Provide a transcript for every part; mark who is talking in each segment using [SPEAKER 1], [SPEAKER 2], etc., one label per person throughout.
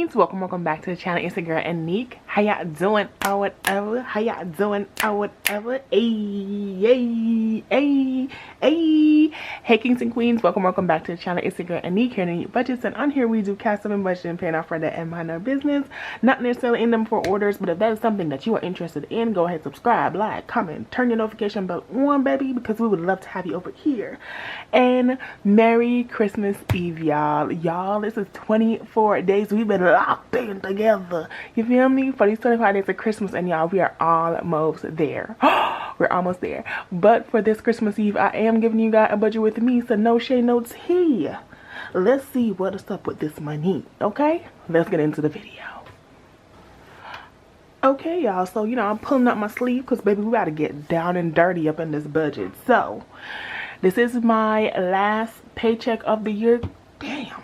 [SPEAKER 1] queens, welcome back to the channel. It's your girl Aneke. How y'all doing? Or whatever. How y'all doing? Or whatever. Hey kings and queens, welcome back to the channel. It's your girl Aneke here in budgets, and on here we do cash and budget and paying off for that and mind our business. Not necessarily in them for orders, but if that is something that you are interested in, go ahead, subscribe, like, comment, turn your notification bell on, baby, because we would love to have you over here. And Merry Christmas Eve, y'all. This is 24 days we've been locked in together, you feel me, for these 25 days of Christmas, and y'all, we are almost there. We're almost there. But for this Christmas Eve, I am giving you guys a budget with me, so no shade notes here. Let's see what's up with this money. Okay, let's get into the video. Okay, y'all, so you know, I'm pulling up my sleeve because baby, we gotta get down and dirty up in this budget. So this is my last paycheck of the year. Damn.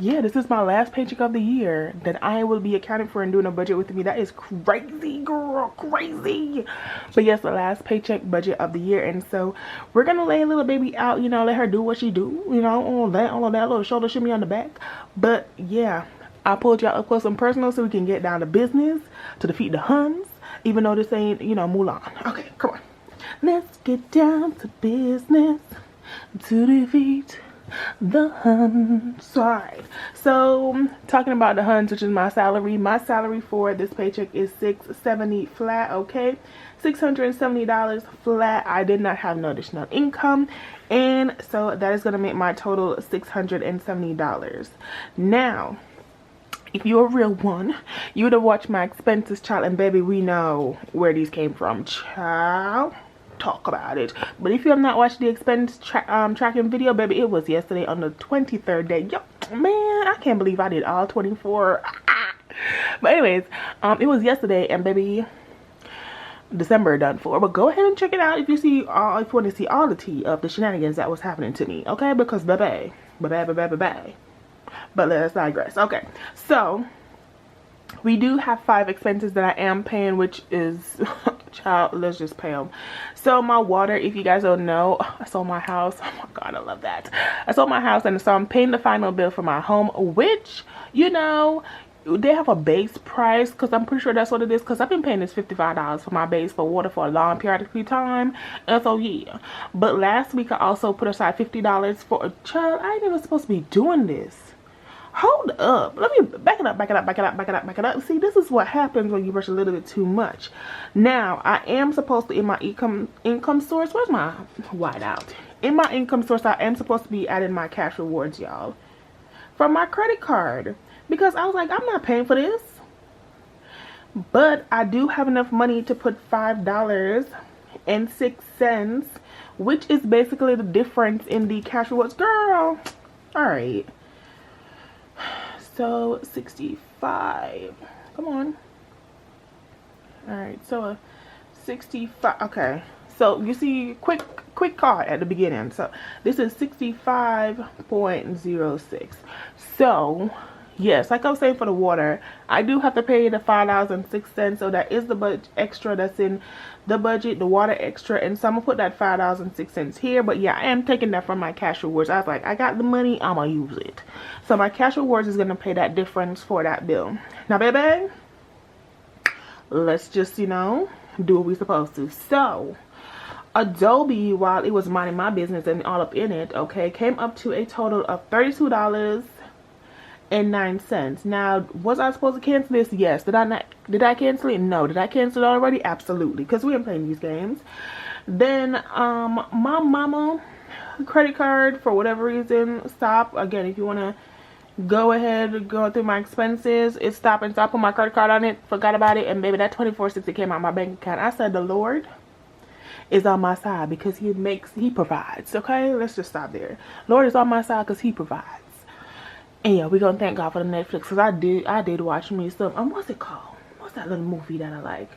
[SPEAKER 1] Yeah, this is my last paycheck of the year that I will be accounting for and doing a budget with me. That is crazy, girl, crazy. But yes, the last paycheck budget of the year. And so we're going to lay a little baby out, you know, let her do what she do, you know, all of that little shoulder shimmy on the back. But yeah, I pulled y'all up close and personal so we can get down to business, to defeat the Huns, even though this ain't, you know, Mulan. Okay, come on. Let's get down to business to defeat the Huns. Alright, so talking about the Huns, which is my salary for this paycheck is $670 flat. Okay, $670 flat. I did not have no additional income, and so that is going to make my total $670. Now if you're a real one, you would have watched my expenses, child, and baby, we know where these came from, child. Talk about it. But if you have not watched the expense tracking video, baby, it was yesterday on the 23rd day. Yo, man, I can't believe I did all 24. But anyways, it was yesterday, and baby, December done for. But go ahead and check it out if you want to see all the tea of the shenanigans that was happening to me. Okay, because baby. But let's digress. Okay, so we do have 5 expenses that I am paying, which is child, let's just pay them. So my water, if you guys don't know, I sold my house. Oh my god, I love that. I sold my house, and so I'm paying the final bill for my home, which, you know, they have a base price, because I'm pretty sure that's what it is, because I've been paying this $55 for my base for water for a long period of time. And so yeah, but last week I also put aside $50 for a child. I ain't even supposed to be doing this. Hold up, let me back it up. See, this is what happens when you brush a little bit too much. Now I am supposed to, in my income source, where's my whiteout? In my income source, I am supposed to be adding my cash rewards, y'all, from my credit card, because I was like, I'm not paying for this. But I do have enough money to put $5.06, which is basically the difference in the cash rewards, girl. All right. So 65, come on. All right, so 65. Okay, so you see quick card at the beginning. So this is 65.06. So yes, like I was saying, for the water, I do have to pay the $5.06. So that is the budget extra that's in the budget, the water extra. And so I'm gonna put that $5.06 here. But yeah, I am taking that from my cash rewards. I was like, I got the money, I'm gonna use it. So my cash rewards is gonna pay that difference for that bill. Now baby, let's just, you know, do what we're supposed to. So Adobe, while it was minding my business and all up in it, okay, came up to a total of $32.09. Now, was I supposed to cancel this? Yes. Did I cancel it? No. Did I cancel it already? Absolutely, because we ain't playing these games. Then my mama credit card, for whatever reason, stopped. Again, if you want to go ahead and go through my expenses, it stopped, and so I put my credit card on it, forgot about it, and baby, that $24.60 came out my bank account. I said the Lord is on my side because he provides. Okay, let's just stop there. Lord is on my side because he provides. And yeah, we're gonna thank God for the Netflix, because I did watch me some, what's it called? What's that little movie that I like?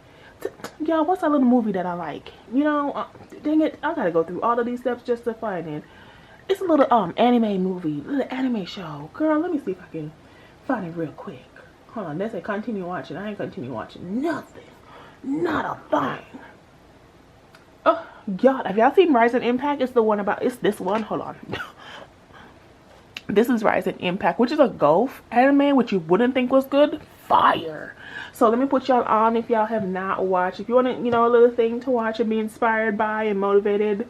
[SPEAKER 1] Y'all, what's that little movie that I like? You know, dang it, I gotta go through all of these steps just to find it. It's a little anime movie, little anime show. Girl, let me see if I can find it real quick. Hold on, they say continue watching. I ain't continue watching nothing. Not a thing. Oh, y'all, have y'all seen Rise and Impact? It's the one about, it's this one. Hold on. This is Rising Impact, which is a golf anime, which you wouldn't think was good. Fire. So let me put y'all on if y'all have not watched. If you want to, you know, a little thing to watch and be inspired by and motivated,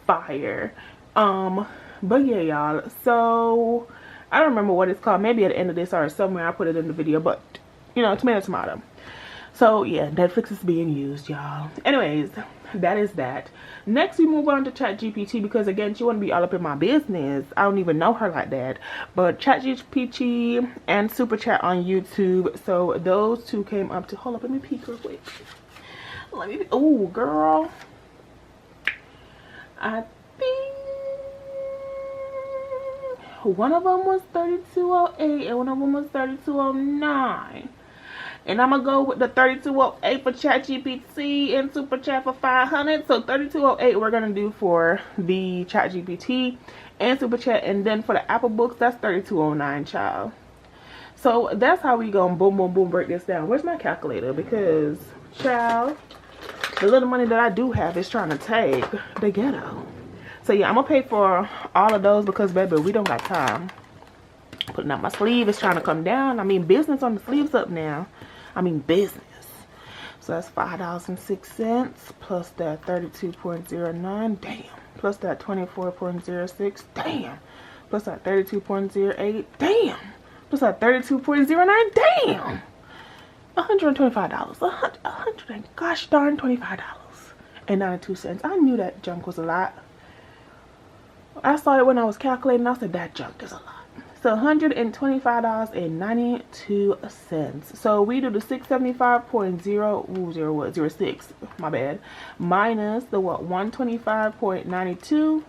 [SPEAKER 1] fire. But yeah, y'all. So I don't remember what it's called. Maybe at the end of this or somewhere I put it in the video. But you know, tomato, tomato. So yeah, Netflix is being used, y'all. Anyways, that is that. Next, we move on to ChatGPT because again, she want to be all up in my business. I don't even know her like that. But ChatGPT and Super Chat on YouTube. So those two came up to. Hold up, let me peek real quick. Let me. Oh, girl. I think one of them was 3208 and one of them was 3209. And I'm going to go with the 3208 for ChatGPT and Super Chat for 500. So 3208 we're going to do for the ChatGPT and Super Chat. And then for the Apple Books, that's 3209, child. So that's how we going to boom, boom, boom, break this down. Where's my calculator? Because, child, the little money that I do have is trying to take the ghetto. So yeah, I'm going to pay for all of those because, baby, we don't got time. Putting out my sleeve is trying to come down. I mean, business on the sleeves up now. I mean business. So that's $5.06 plus that 32.09, damn. Plus that 24.06, damn. Plus that 32.08, damn. Plus that 32.09, damn. $125. $100 and gosh darn $25.92. I knew that junk was a lot. I saw it when I was calculating. I said that junk is a lot. So $125.92. So we do the 675.06, my bad, minus the what, 125.92,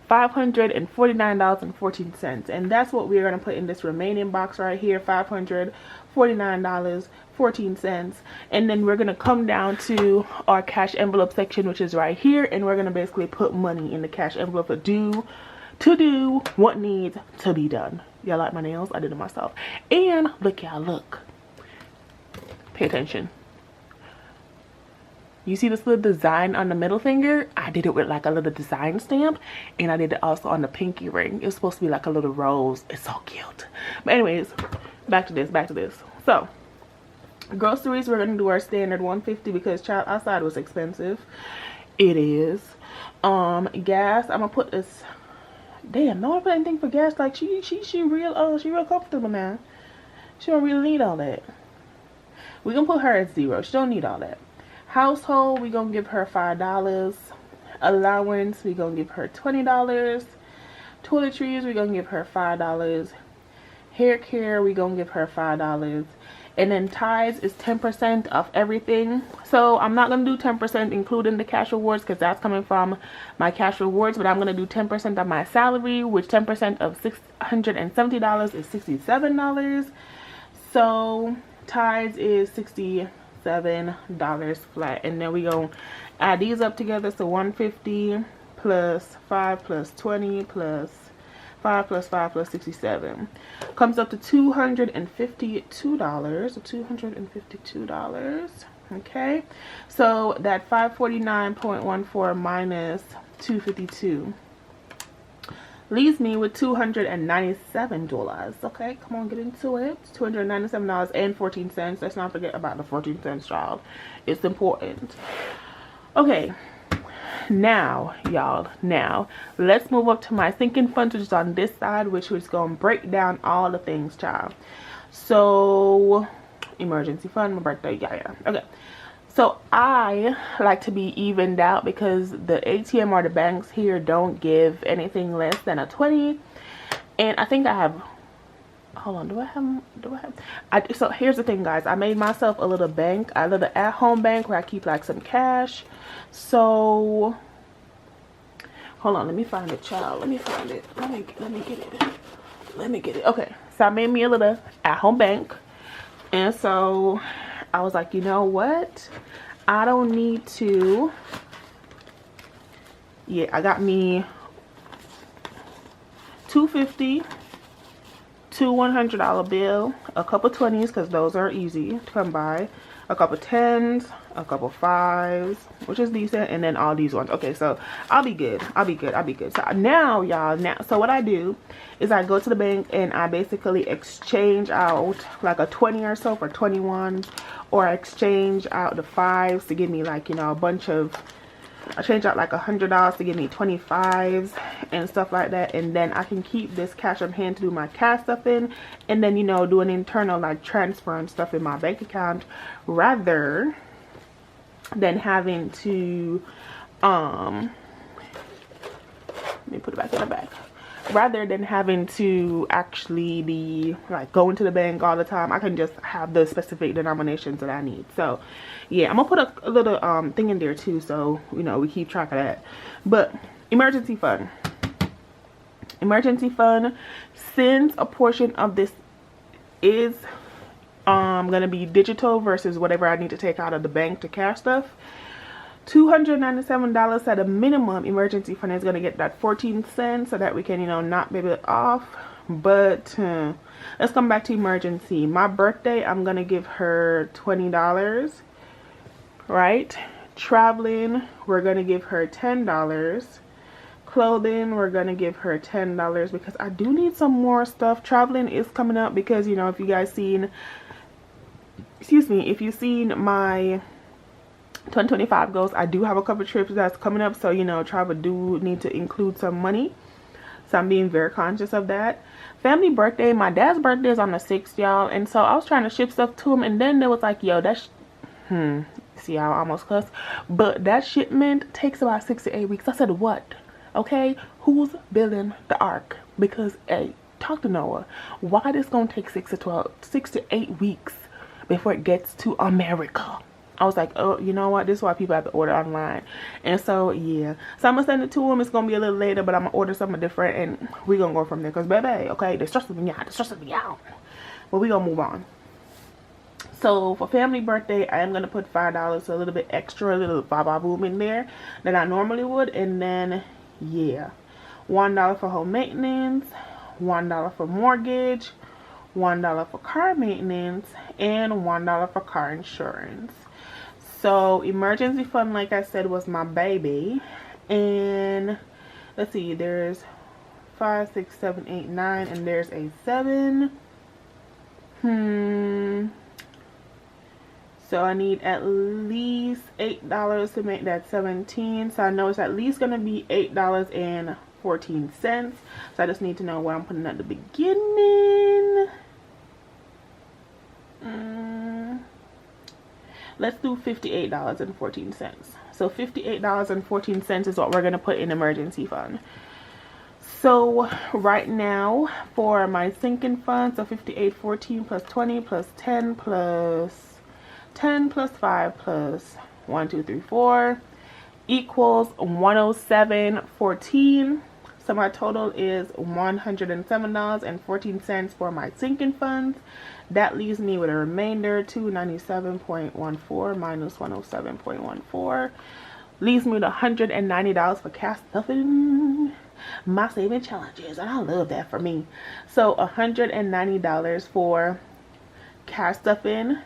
[SPEAKER 1] $549.14. And that's what we're going to put in this remaining box right here, $549.14. And then we're going to come down to our cash envelope section, which is right here, and we're going to basically put money in the cash envelope to do what needs to be done. Y'all like my nails? I did it myself. And look, y'all, look. Pay attention. You see this little design on the middle finger? I did it with like a little design stamp, and I did it also on the pinky ring. It's supposed to be like a little rose. It's so cute. But anyways, back to this. So groceries, we're gonna do our standard $150 because child, outside was expensive. It is. Gas, I'm gonna put this. Damn, no one put anything for gas. Like she real comfortable now. She don't really need all that. We gonna put her at 0. She don't need all that. Household, we gonna give her $5. Allowance, we gonna give her $20. Toiletries, we gonna give her $5. Hair care, we gonna give her $5. And then tithes is 10% of everything. So I'm not going to do 10% including the cash rewards because that's coming from my cash rewards. But I'm going to do 10% of my salary, which 10% of $670 is $67. So tithes is $67 flat. And then we going to add these up together. So 150 plus 5 plus 20 plus 5 plus 5 plus 67 comes up to $252. Okay, so that 549.14 minus 252 leaves me with $297. Okay, come on, get into it. $297.14. Let's not forget about the 14 cents, child. It's important. Okay, now y'all, let's move up to my sinking funds, which is on this side, which is going to break down all the things, child. So emergency fund, my birthday, yeah. Okay, so I like to be evened out because the ATM or the banks here don't give anything less than a 20. And I think I have, hold on, do I have, so here's the thing, guys. I made myself a little bank, a little at-home bank where I keep like some cash. So hold on, let me find it, child. Let me find it. Let me get it. Okay, so I made me a little at-home bank, and so I was like, you know what, I don't need to. Yeah, I got me $250, $100 bill, a couple 20s because those are easy to come by, a couple tens, a couple fives, which is decent, and then all these ones. Okay, so I'll be good. So now, y'all, so what I do is I go to the bank and I basically exchange out like a 20 or so for 21s, or I exchange out the fives to give me like, you know, a bunch of, I change out like $100 to give me 25s and stuff like that, and then I can keep this cash on hand to do my cash stuff in, and then, you know, do an internal like transfer and stuff in my bank account, rather than having to let me put it back in the bag, rather than having to actually be like going to the bank all the time. I can just have the specific denominations that I need. So yeah, I'm gonna put a little thing in there too, so you know we keep track of that. But emergency fund, since a portion of this is gonna be digital versus whatever I need to take out of the bank to cash stuff, $297 at a minimum. Emergency fund is gonna get that 14 cents so that we can, you know, not maybe it off. But let's come back to emergency. My birthday, I'm gonna give her $20, right? Traveling, we're gonna give her $10. Clothing, we're gonna give her $10 because I do need some more stuff. Traveling is coming up because, you know, if you guys seen, excuse me, if you've seen my 2025 goals, I do have a couple trips that's coming up, so you know, travel do need to include some money, so I'm being very conscious of that. Family birthday, my dad's birthday is on the 6th, y'all, and so I was trying to ship stuff to him, and then there was like, yo, that's see, I almost cussed, but that shipment takes about 6 to 8 weeks. I said, what? Okay, who's building the ark? Because hey, talk to Noah, why this gonna take 6 to 8 weeks before it gets to America? I was like, oh, you know what? This is why people have to order online. And so, yeah. So, I'm going to send it to him. It's going to be a little later, but I'm going to order something different, and we're going to go from there. Because, baby, okay, they're stressing me out. But we're going to move on. So, for family birthday, I am going to put $5, so a little bit extra, a little boom in there than I normally would. And then, yeah, $1 for home maintenance, $1 for mortgage, $1 for car maintenance, and $1 for car insurance. So emergency fund, like I said, was my baby. And let's see, there's 5, 6, 7, 8, 9, and there's a 7. So I need at least $8 to make that 17. So I know it's at least gonna be $8.14. So I just need to know what I'm putting at the beginning. Let's do $58.14. So $58.14 is what we're gonna put in emergency fund. So right now for my sinking fund, so $58.14 plus 20 plus 10 plus 10 plus 5 plus 1, 2, 3, 4 equals $107.14. So my total is $107.14 for my sinking funds. That leaves me with a remainder, $297.14 minus 107.14. Leaves me with $190 for cash stuffing. My saving challenges, and I love that for me. So $190 for cash stuffing.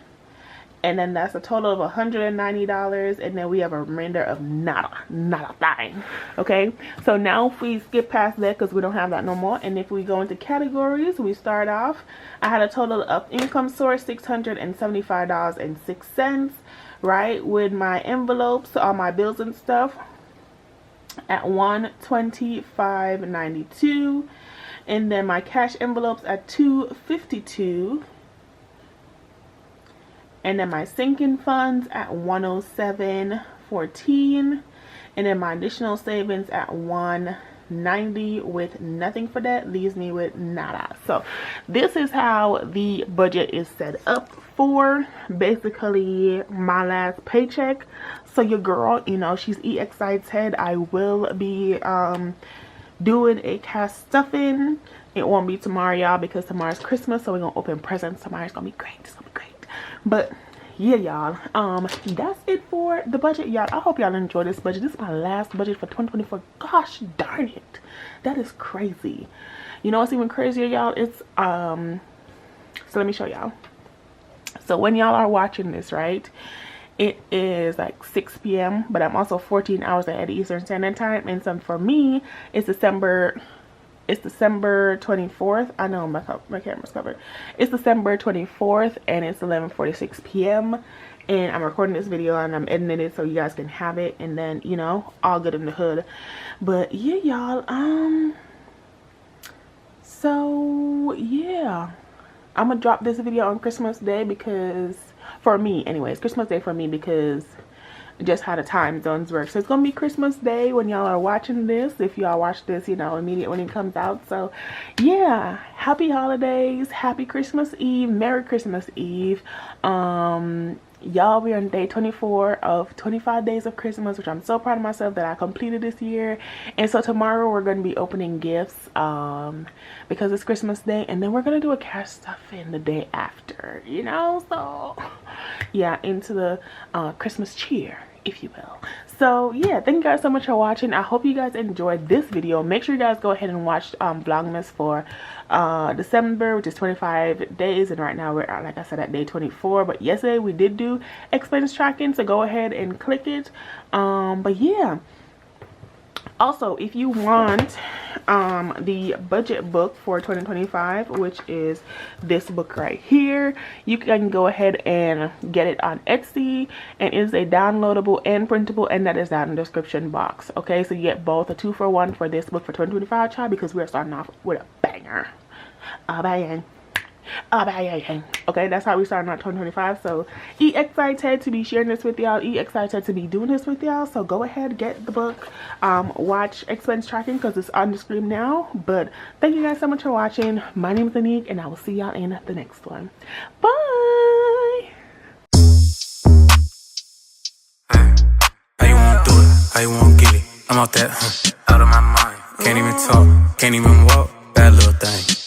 [SPEAKER 1] And then that's a total of $190, and then we have a remainder of nada thing. Okay, so now if we skip past that because we don't have that no more, and if we go into categories, we start off, I had a total of income source $675.06, right, with my envelopes, all my bills and stuff at $125.92, and then my cash envelopes at $252. And then my sinking funds at $107.14, and then my additional savings at $190 with nothing for that leaves me with nada. So this is how the budget is set up for basically my last paycheck. So your girl, you know, she's excited. I will be doing a cash stuffing. It won't be tomorrow, y'all, because tomorrow's Christmas, so we're gonna open presents tomorrow. It's gonna be great. It's gonna be great. But yeah, y'all, that's it for the budget, y'all. I hope y'all enjoy this budget. This is my last budget for 2024. Gosh darn it, that is crazy. You know what's even crazier, y'all? It's so let me show y'all. So when y'all are watching this, right, it is like 6 p.m. but I'm also 14 hours ahead of Eastern Standard Time, and so for me it's December 24th. I know my camera's covered. It's December 24th and it's 11:46 p.m. and I'm recording this video and I'm editing it so you guys can have it, and then, you know, all good in the hood. But yeah, y'all, so yeah, I'm gonna drop this video on Christmas Day because, for me anyways, Christmas Day for me, because just how the time zones work. So it's gonna be Christmas Day when y'all are watching this, if y'all watch this, you know, immediate when it comes out. So yeah, happy holidays, happy Christmas Eve, Merry Christmas Eve. Y'all, we're on day 24 of 25 days of Christmas, which I'm so proud of myself that I completed this year. And so tomorrow we're going to be opening gifts because it's Christmas Day, and then we're going to do a cash stuffing the day after, you know. So yeah, into the Christmas cheer, if you will. So yeah, thank you guys so much for watching. I hope you guys enjoyed this video. Make sure you guys go ahead and watch Vlogmas for December, which is 25 days, and right now we're at, like I said, at day 24. But yesterday we did do expense tracking, so go ahead and click it. But yeah, also if you want the budget book for 2025, which is this book right here, you can go ahead and get it on Etsy, and it is a downloadable and printable, and that is down in the description box. Okay, so you get both a 2-for-1 for this book for 2025, child, because we're starting off with a banger. A bang. Okay, that's how we started out 2025. So excited to be sharing this with y'all, excited to be doing this with y'all. So go ahead, get the book, watch expense tracking because it's on the screen now. But thank you guys so much for watching. My name is Aneke, and I will see y'all in the next one. Bye.
[SPEAKER 2] How you wanna do it? How you wanna get it? I'm out that, out of my mind. Can't even talk, can't even walk. That little thing.